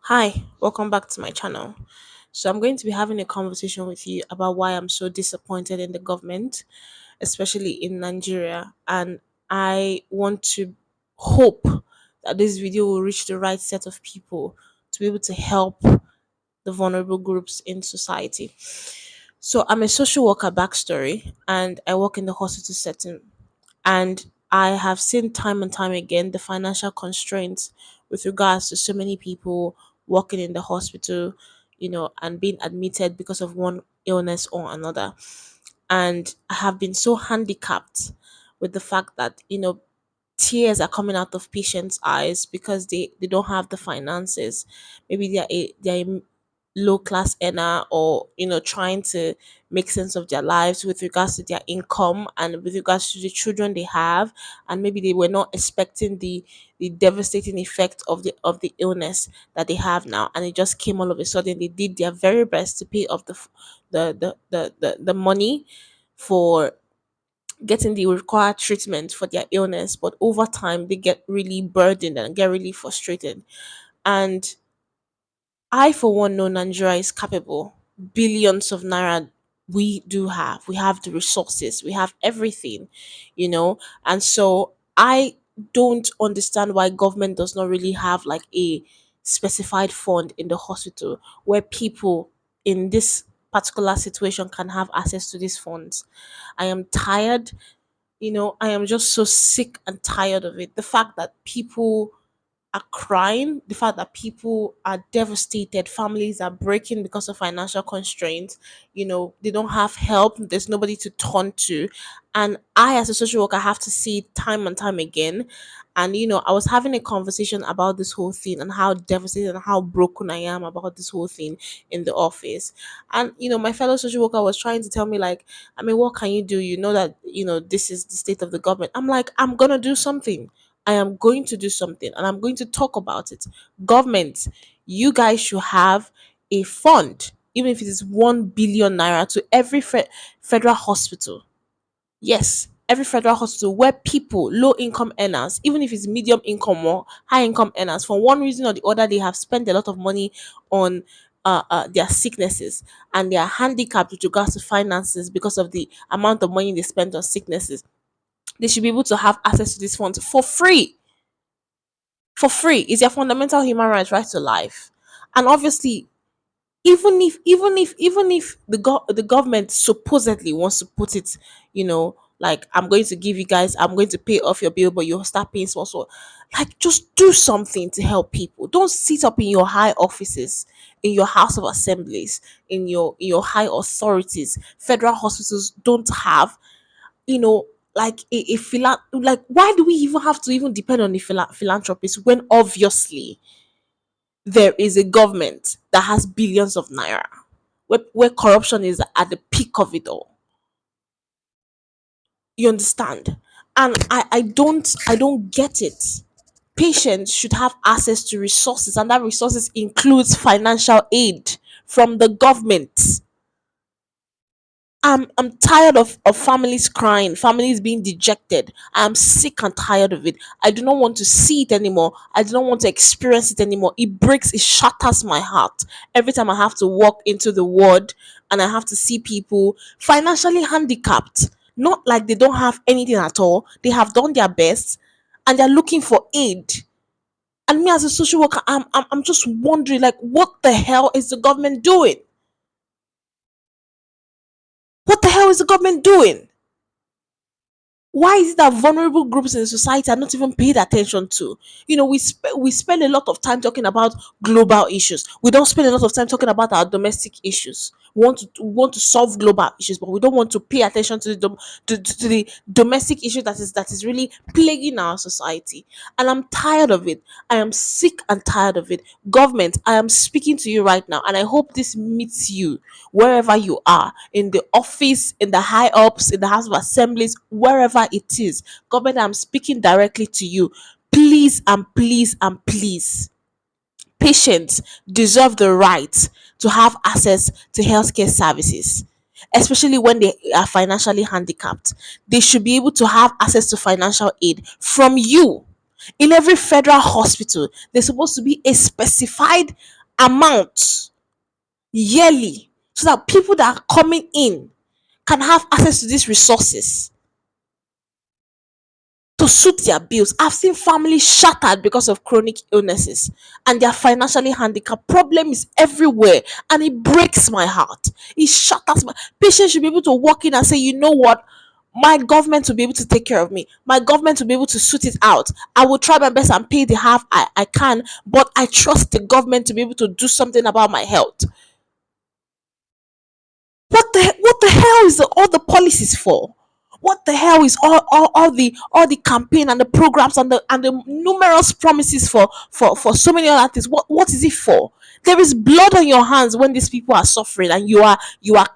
Hi, welcome back to my channel. So, I'm going to be having a conversation with you about why I'm so disappointed in the government, especially in Nigeria. And I want to hope that this video will reach the right set of people to be able to help the vulnerable groups in society. So, I'm a social worker backstory and I work in the hospital setting. And I have seen time and time again the financial constraints with regards to so many people working in the hospital, and being admitted because of one illness or another. And I have been so handicapped with the fact that, tears are coming out of patients' eyes because they don't have the finances. Maybe they're a low class earner, or trying to make sense of their lives with regards to their income and with regards to the children they have, and maybe they were not expecting the devastating effect of the illness that they have now, and it just came all of a sudden. They did their very best to pay off the money for getting the required treatment for their illness, but over time they get really burdened and get really frustrated. And I, for one, know Nigeria is capable. Billions of naira we do have. We have the resources. We have everything, And so I don't understand why government does not really have like a specified fund in the hospital where people in this particular situation can have access to these funds. I am tired, I am just so sick and tired of it. The fact that people are crying, the fact that people are devastated, families are breaking because of financial constraints, they don't have help, there's nobody to turn to. And I, as a social worker, have to see it time and time again. And, I was having a conversation about this whole thing and how devastated and how broken I am about this whole thing in the office. And, my fellow social worker was trying to tell me, like, I mean, what can you do? You know that, this is the state of the government. I'm like, I'm going to do something. I am going to do something and I'm going to talk about it. Government, you guys should have a fund, even if it is 1 billion naira to every federal hospital. Yes, every federal hospital where people, low income earners, even if it's medium income or high income earners, for one reason or the other, they have spent a lot of money on their sicknesses and they are handicapped with regards to finances because of the amount of money they spend on sicknesses. They should be able to have access to these funds for free. For free is their fundamental human right to life. And obviously, even if the government supposedly wants to put it, like, I'm going to give you guys, I'm going to pay off your bill, but you'll start paying small, so like, just do something to help people. Don't sit up in your high offices, in your house of assemblies, in your high authorities. Federal hospitals don't have, like like, why do we even have to even depend on the philanthropists when obviously there is a government that has billions of naira, where corruption is at the peak of it all? You understand? And I don't get it. Patients should have access to resources, and that resources includes financial aid from the government. I'm tired of families crying, families being dejected. I'm sick and tired of it. I do not want to see it anymore. I do not want to experience it anymore. It shatters my heart every time I have to walk into the ward and I have to see people financially handicapped. Not like they don't have anything at all. They have done their best and they're looking for aid. And me, as a social worker, I'm just wondering, like, what the hell is the government doing? What the hell is the government doing? Why is it that vulnerable groups in society are not even paid attention to? We spend a lot of time talking about global issues. We don't spend a lot of time talking about our domestic issues. We want to solve global issues, but we don't want to pay attention to to the domestic issue that is really plaguing our society. And I'm tired of it. I am sick and tired of it. Government, I am speaking to you right now, and I hope this meets you wherever you are, in the office, in the high ups, in the House of Assemblies, wherever it is. Government, I'm speaking directly to you. Please and please and please, patients deserve the right to have access to healthcare services, especially when they are financially handicapped. They should be able to have access to financial aid from you. In every federal hospital, there's supposed to be a specified amount yearly so that people that are coming in can have access to these resources to suit their bills. I've seen families shattered because of chronic illnesses and they're financially handicapped. Problem is everywhere and it breaks my heart. It shatters my patients should be able to walk in and say, you know what? My government will be able to take care of me. My government will be able to sort it out. I will try my best and pay the half I can, but I trust the government to be able to do something about my health. What the hell is all the policies for? What the hell is all the campaign and the programs and the numerous promises for so many other things? What is it for? There is blood on your hands when these people are suffering and you are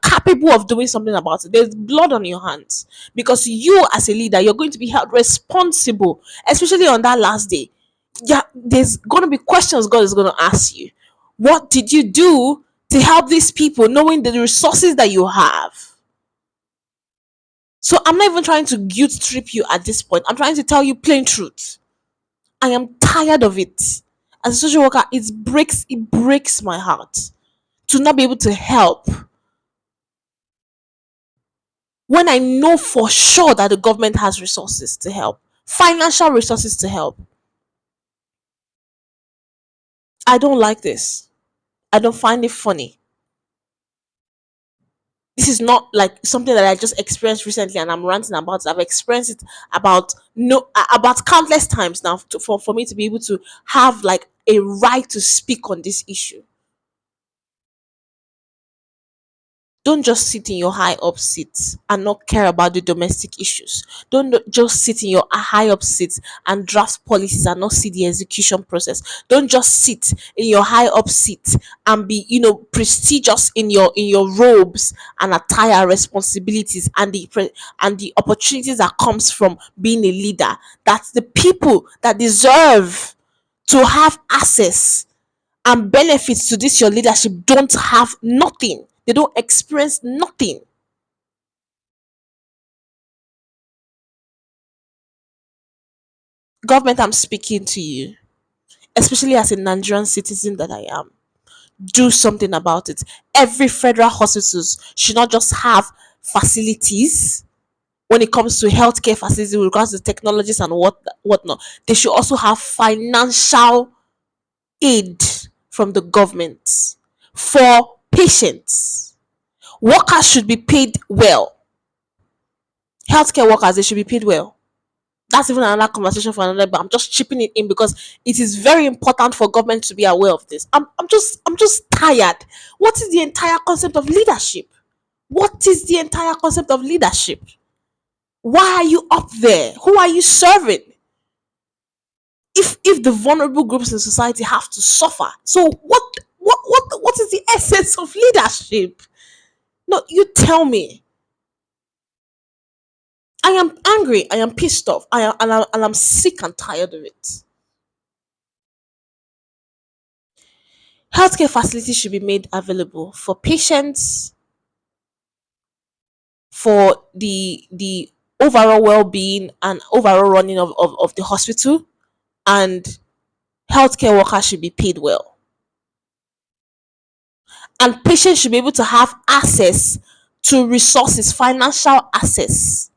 capable of doing something about it. There's blood on your hands because you as a leader, you're going to be held responsible, especially on that last day. Yeah, there's going to be questions God is going to ask you. What did you do to help these people knowing the resources that you have? So I'm not even trying to guilt trip you at this point. I'm trying to tell you plain truth. I am tired of it. As a social worker, it breaks my heart to not be able to help when I know for sure that the government has resources to help, financial resources to help. I don't like this. I don't find it funny. This is not like something that I just experienced recently and I'm ranting about it. I've experienced it about no about countless times now for me to be able to have like a right to speak on this issue. Don't just sit in your high up seats and not care about the domestic issues. Don't just sit in your high up seats and draft policies and not see the execution process. Don't just sit in your high up seat and be, prestigious in your robes and attire responsibilities and and the opportunities that comes from being a leader. That's the people that deserve to have access and benefits to this your leadership don't have nothing. They don't experience nothing. Government, I'm speaking to you, especially as a Nigerian citizen that I am. Do something about it. Every federal hospitals should not just have facilities when it comes to healthcare facilities with regards to technologies and whatnot. They should also have financial aid from the government for patients. Workers should be paid well. Healthcare workers, they should be paid well. That's even another conversation for another, but I'm just chipping it in because it is very important for government to be aware of this. I'm just tired. What is the entire concept of leadership? What is the entire concept of leadership? Why are you up there? Who are you serving? If the vulnerable groups in society have to suffer, so what is the essence of leadership? No, you tell me. I am angry. I am pissed off. And I'm sick and tired of it. Healthcare facilities should be made available for patients, for the overall well-being and overall running of the hospital, and healthcare workers should be paid well. And patients should be able to have access to resources, financial access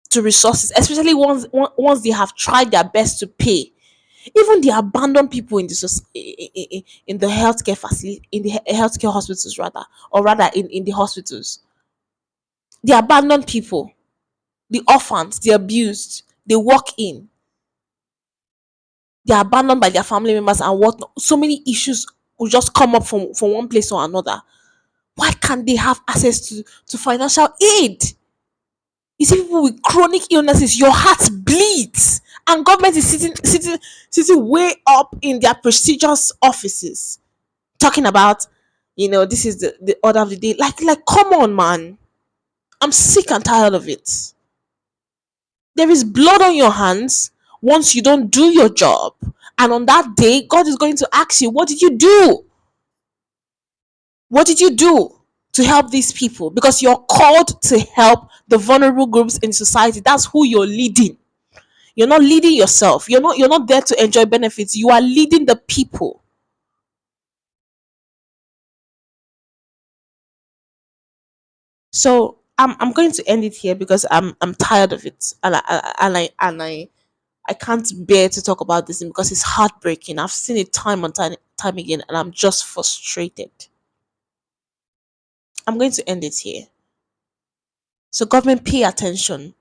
to resources, especially once they have tried their best to pay. Even the abandoned people in the in the healthcare facility, in the healthcare hospitals rather, or rather in the hospitals, the abandoned people, the orphans, the abused, they walk in, they're abandoned by their family members and whatnot. So many issues will just come up from one place or another. Why can't they have access to financial aid? You see people with chronic illnesses, your heart bleeds, and government is sitting way up in their prestigious offices talking about, this is the order of the day. Like, come on, man. I'm sick and tired of it. There is blood on your hands once you don't do your job. And on that day, God is going to ask you, what did you do? What did you do to help these people? Because you're called to help the vulnerable groups in society. That's who you're leading. You're not leading yourself. You're not there to enjoy benefits. You are leading the people. So I'm going to end it here because I'm tired of it, and I can't bear to talk about this because it's heartbreaking. I've seen it time and time again, and I'm just frustrated. I'm going to end it here. So government, pay attention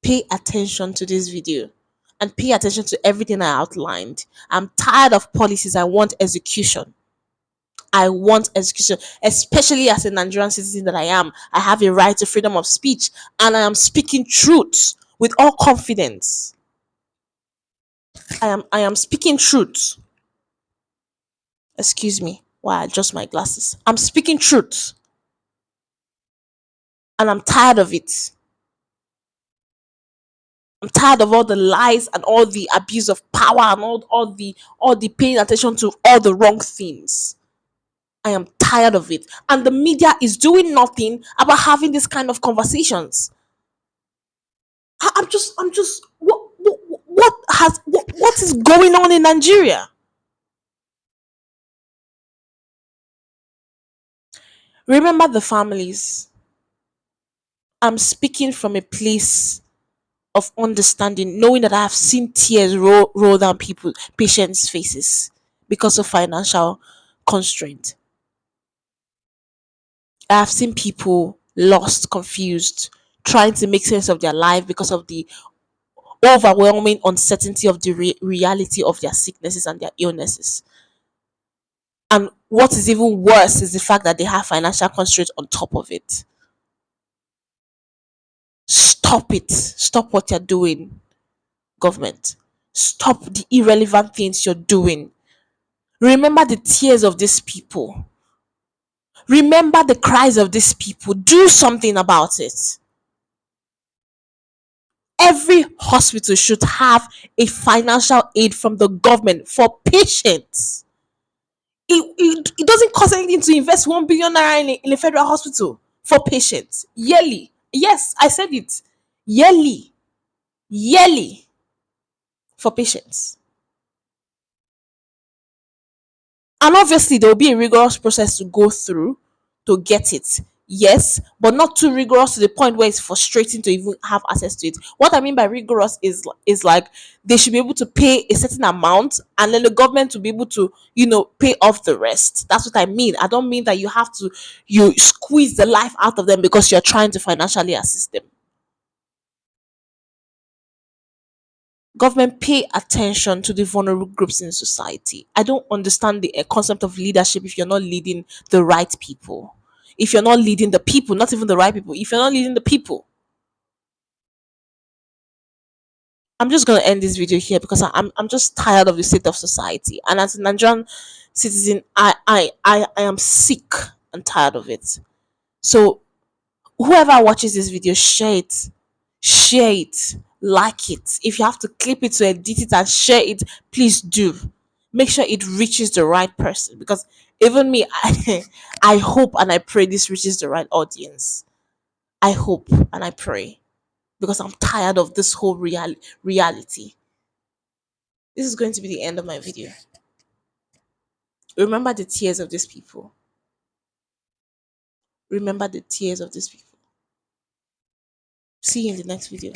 to this video, and pay attention to everything I outlined. I'm tired of policies. I want execution. I want execution, especially as a Nigerian citizen that I am. I have a right to freedom of speech, and I am speaking truth with all confidence. I am speaking truth. Excuse me while I adjust my glasses. I'm speaking truth, and I'm tired of it. I'm tired of all the lies and all the abuse of power and all the paying attention to all the wrong things. I am tired of it. And the media is doing nothing about having this kind of conversations. I'm just what is going on in Nigeria? Remember the families. I'm speaking from a place of understanding, knowing that I have seen tears roll down patients' faces because of financial constraint. I have seen people lost, confused, trying to make sense of their life because of the overwhelming uncertainty of the reality of their sicknesses and their illnesses. And what is even worse is the fact that they have financial constraints on top of it. Stop it. Stop what you're doing, government. Stop the irrelevant things you're doing. Remember the tears of these people. Remember the cries of these people. Do something about it. Every hospital should have a financial aid from the government for patients. It doesn't cost anything to invest 1 billion naira in a federal hospital for patients yearly. Yes, I said it. Yearly. Yearly for patients. And obviously, there will be a rigorous process to go through to get it. Yes, but not too rigorous to the point where it's frustrating to even have access to it. What I mean by rigorous is like they should be able to pay a certain amount, and then the government will be able to, pay off the rest. That's what I mean. I don't mean that you squeeze the life out of them because you're trying to financially assist them. Government, pay attention to the vulnerable groups in society. I don't understand the concept of leadership if you're not leading the right people. If you're not leading the people, not even the right people, if you're not leading the people. I'm just gonna end this video here because I'm just tired of the state of society. And as a Nigerian citizen, I am sick and tired of it. So whoever watches this video, share it, like it. If you have to clip it to edit it and share it, please do. Make sure it reaches the right person, because even me, I hope and I pray this reaches the right audience. I hope and I pray, because I'm tired of this whole reality. This is going to be the end of my video. Remember the tears of these people. Remember the tears of these people. See you in the next video.